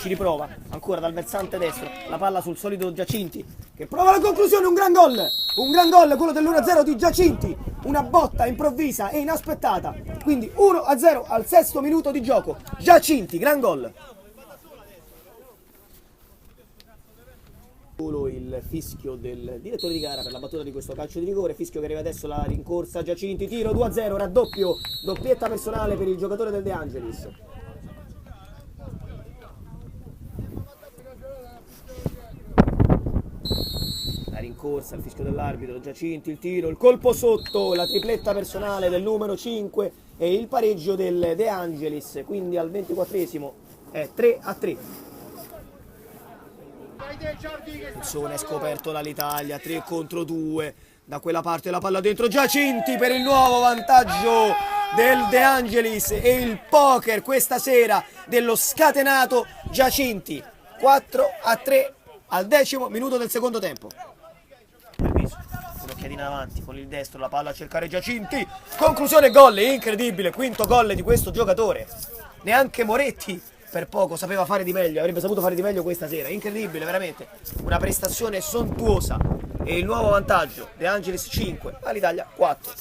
Ci riprova ancora dal versante destro, la palla sul solito Giacinti che prova la conclusione, un gran gol quello dell'1-0 di Giacinti, una botta improvvisa e inaspettata, quindi 1-0 al 6° minuto di gioco. Giacinti, gran gol. Il fischio del direttore di gara per la battuta di questo calcio di rigore, fischio che arriva adesso la rincorsa Giacinti, tiro 2-0, raddoppio, doppietta personale per il giocatore del De Angelis. La rincorsa, il fischio dell'arbitro, Giacinti, il tiro, il colpo sotto, la tripletta personale del numero 5 e il pareggio del De Angelis, quindi al 24esimo è 3-3. È scoperto dall'Italia, 3 contro 2, da quella parte la palla dentro, Giacinti per il nuovo vantaggio del De Angelis e il poker questa sera dello scatenato Giacinti, 4-3 al 10° minuto del secondo tempo. Un'occhiatina avanti con il destro, la palla a cercare Giacinti, conclusione gol, incredibile, quinto gol di questo giocatore, neanche Moretti per poco sapeva fare di meglio, avrebbe saputo fare di meglio questa sera, incredibile veramente, una prestazione sontuosa e il nuovo vantaggio De Angelis 5 all'Italia 4.